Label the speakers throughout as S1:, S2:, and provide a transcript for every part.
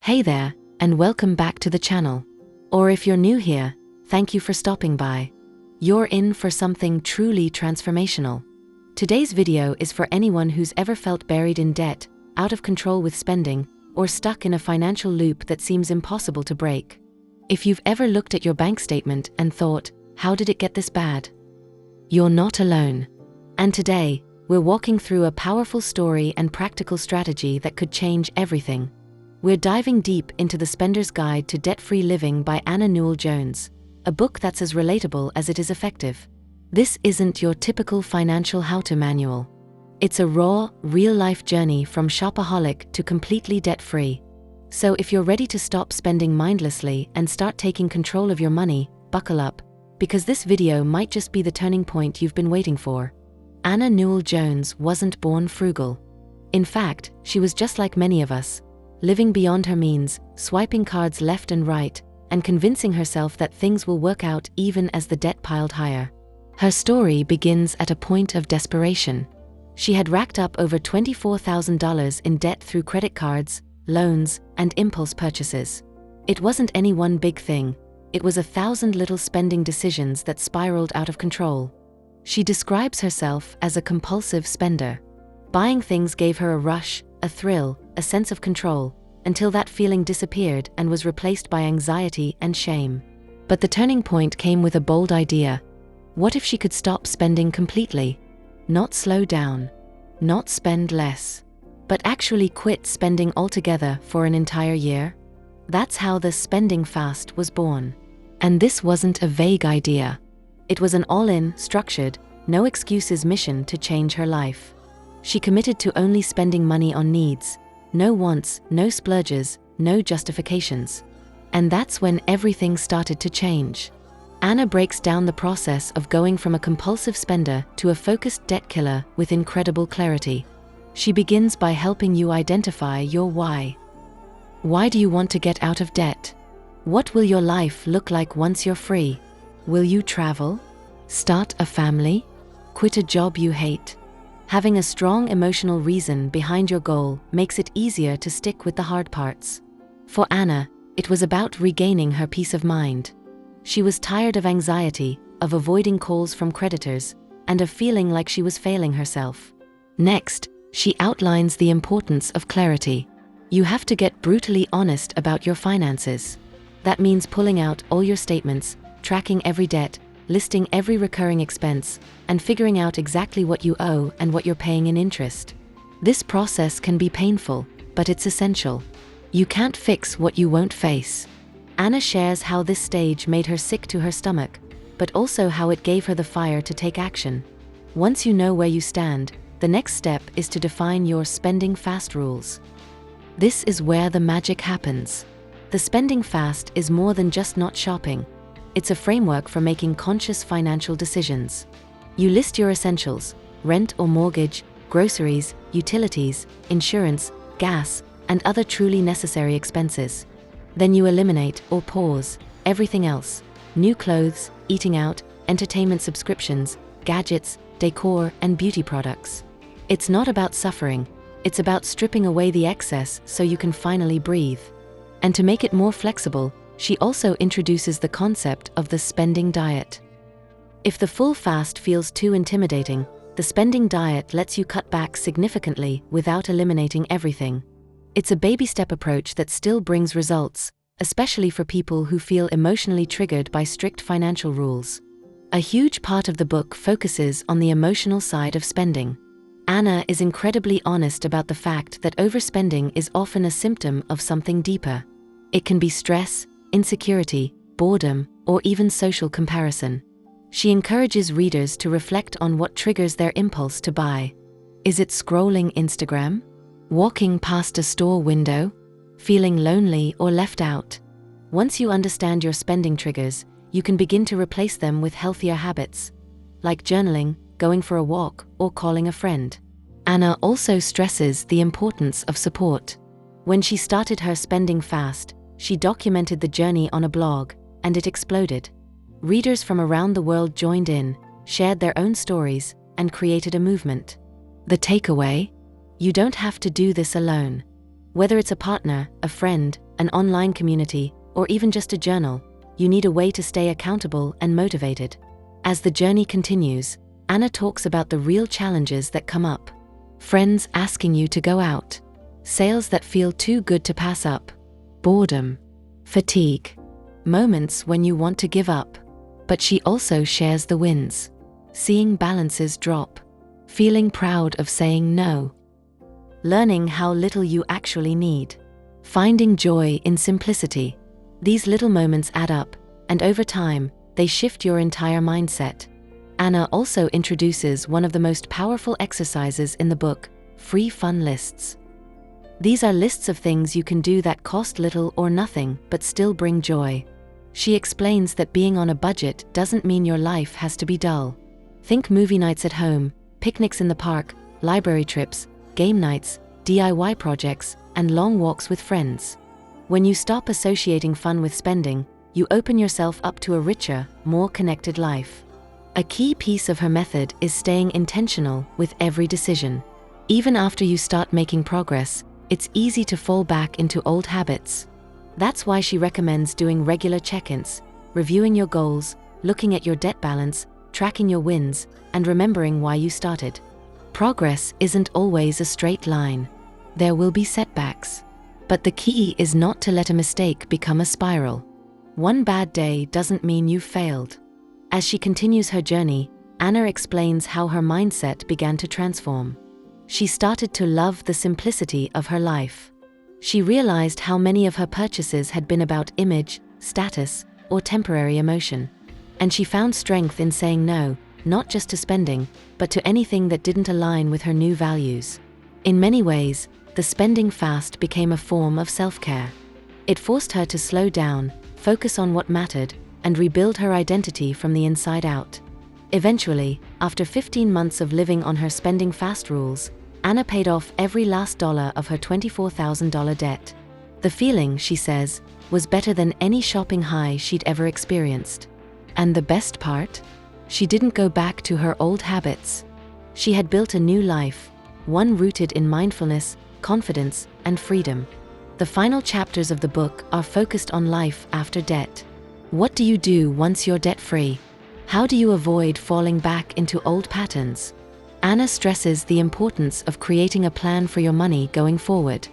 S1: Hey there, and welcome back to the channel. Or if you're new here, thank you for stopping by. You're in for something truly transformational. Today's video is for anyone who's ever felt buried in debt, out of control with spending, or stuck in a financial loop that seems impossible to break. If you've ever looked at your bank statement and thought, how did it get this bad? You're not alone. And today, we're walking through a powerful story and practical strategy that could change everything. We're diving deep into The Spender's Guide to Debt-Free Living by Anna Newell Jones, a book that's as relatable as it is effective. This isn't your typical financial how-to manual. It's a raw, real-life journey from shopaholic to completely debt-free. So if you're ready to stop spending mindlessly and start taking control of your money, buckle up, because this video might just be the turning point you've been waiting for. Anna Newell Jones wasn't born frugal. In fact, she was just like many of us, living beyond her means, swiping cards left and right, and convincing herself that things will work out even as the debt piled higher. Her story begins at a point of desperation. She had racked up over $24,000 in debt through credit cards, loans, and impulse purchases. It wasn't any one big thing. It was 1,000 little spending decisions that spiraled out of control. She describes herself as a compulsive spender. Buying things gave her a rush, a thrill, a sense of control, until that feeling disappeared and was replaced by anxiety and shame. But the turning point came with a bold idea. What if she could stop spending completely? Not slow down, not spend less, but actually quit spending altogether for an entire year? That's how the spending fast was born. And this wasn't a vague idea. It was an all-in, structured, no excuses mission to change her life. She committed to only spending money on needs, no wants, no splurges, no justifications. And that's when everything started to change. Anna breaks down the process of going from a compulsive spender to a focused debt killer with incredible clarity. She begins by helping you identify your why. Why do you want to get out of debt? What will your life look like once you're free? Will you travel? Start a family? Quit a job you hate? Having a strong emotional reason behind your goal makes it easier to stick with the hard parts. For Anna, it was about regaining her peace of mind. She was tired of anxiety, of avoiding calls from creditors, and of feeling like she was failing herself. Next, she outlines the importance of clarity. You have to get brutally honest about your finances. That means pulling out all your statements, tracking every debt, listing every recurring expense, and figuring out exactly what you owe and what you're paying in interest. This process can be painful, but it's essential. You can't fix what you won't face. Anna shares how this stage made her sick to her stomach, but also how it gave her the fire to take action. Once you know where you stand, the next step is to define your spending fast rules. This is where the magic happens. The spending fast is more than just not shopping. It's a framework for making conscious financial decisions. You list your essentials: rent or mortgage, groceries, utilities, insurance, gas, and other truly necessary expenses. Then you eliminate or pause everything else: new clothes, eating out, entertainment subscriptions, gadgets, decor, and beauty products. It's not about suffering, it's about stripping away the excess so you can finally breathe. And to make it more flexible, she also introduces the concept of the spending diet. If the full fast feels too intimidating, the spending diet lets you cut back significantly without eliminating everything. It's a baby step approach that still brings results, especially for people who feel emotionally triggered by strict financial rules. A huge part of the book focuses on the emotional side of spending. Anna is incredibly honest about the fact that overspending is often a symptom of something deeper. It can be stress, insecurity, boredom, or even social comparison. She encourages readers to reflect on what triggers their impulse to buy. Is it scrolling Instagram? Walking past a store window? Feeling lonely or left out? Once you understand your spending triggers, you can begin to replace them with healthier habits, like journaling, going for a walk, or calling a friend. Anna also stresses the importance of support. When she started her spending fast, she documented the journey on a blog, and it exploded. Readers from around the world joined in, shared their own stories, and created a movement. The takeaway? You don't have to do this alone. Whether it's a partner, a friend, an online community, or even just a journal, you need a way to stay accountable and motivated. As the journey continues, Anna talks about the real challenges that come up. Friends asking you to go out. Sales that feel too good to pass up. Boredom. Fatigue. Moments when you want to give up. But she also shares the wins. Seeing balances drop. Feeling proud of saying no. Learning how little you actually need. Finding joy in simplicity. These little moments add up, and over time, they shift your entire mindset. Anna also introduces one of the most powerful exercises in the book, free fun lists. These are lists of things you can do that cost little or nothing but still bring joy. She explains that being on a budget doesn't mean your life has to be dull. Think movie nights at home, picnics in the park, library trips, game nights, DIY projects, and long walks with friends. When you stop associating fun with spending, you open yourself up to a richer, more connected life. A key piece of her method is staying intentional with every decision. Even after you start making progress, it's easy to fall back into old habits. That's why she recommends doing regular check-ins, reviewing your goals, looking at your debt balance, tracking your wins, and remembering why you started. Progress isn't always a straight line. There will be setbacks. But the key is not to let a mistake become a spiral. One bad day doesn't mean you've failed. As she continues her journey, Anna explains how her mindset began to transform. She started to love the simplicity of her life. She realized how many of her purchases had been about image, status, or temporary emotion. And she found strength in saying no, not just to spending, but to anything that didn't align with her new values. In many ways, the spending fast became a form of self-care. It forced her to slow down, focus on what mattered, and rebuild her identity from the inside out. Eventually, after 15 months of living on her spending fast rules, Anna paid off every last dollar of her $24,000 debt. The feeling, she says, was better than any shopping high she'd ever experienced. And the best part? She didn't go back to her old habits. She had built a new life, one rooted in mindfulness, confidence, and freedom. The final chapters of the book are focused on life after debt. What do you do once you're debt-free? How do you avoid falling back into old patterns? Anna stresses the importance of creating a plan for your money going forward.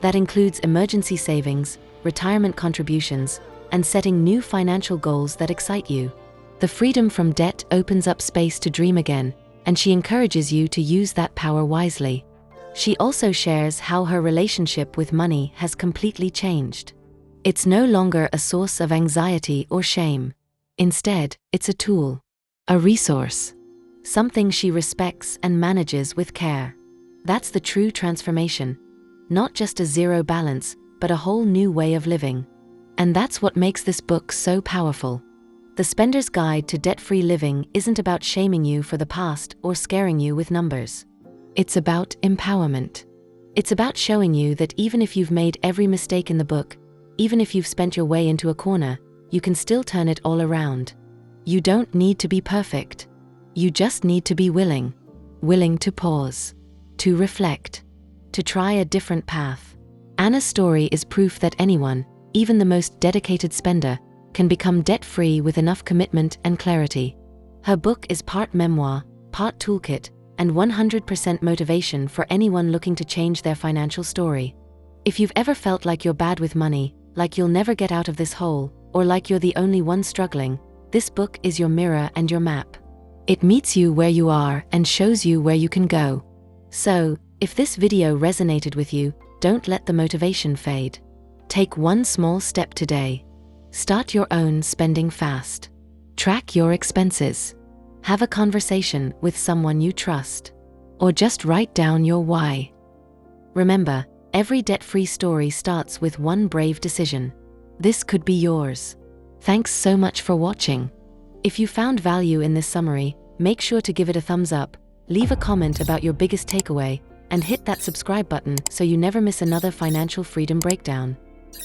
S1: That includes emergency savings, retirement contributions, and setting new financial goals that excite you. The freedom from debt opens up space to dream again, and she encourages you to use that power wisely. She also shares how her relationship with money has completely changed. It's no longer a source of anxiety or shame. Instead, it's a tool, a resource, something she respects and manages with care. That's the true transformation. Not just a zero balance, but a whole new way of living. And that's what makes this book so powerful. The Spender's Guide to Debt-Free Living isn't about shaming you for the past or scaring you with numbers. It's about empowerment. It's about showing you that even if you've made every mistake in the book, even if you've spent your way into a corner, you can still turn it all around. You don't need to be perfect. You just need to be willing to pause, to reflect, to try a different path. Anna's story is proof that anyone, even the most dedicated spender, can become debt-free with enough commitment and clarity. Her book is part memoir, part toolkit, and 100% motivation for anyone looking to change their financial story. If you've ever felt like you're bad with money, like you'll never get out of this hole, or like you're the only one struggling, this book is your mirror and your map. It meets you where you are and shows you where you can go. So, if this video resonated with you, don't let the motivation fade. Take one small step today. Start your own spending fast. Track your expenses. Have a conversation with someone you trust. Or just write down your why. Remember, every debt-free story starts with one brave decision. This could be yours. Thanks so much for watching. If you found value in this summary, make sure to give it a thumbs up, leave a comment about your biggest takeaway, and hit that subscribe button so you never miss another financial freedom breakdown.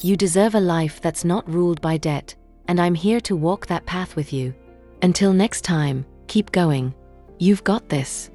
S1: You deserve a life that's not ruled by debt, and I'm here to walk that path with you. Until next time, keep going. You've got this.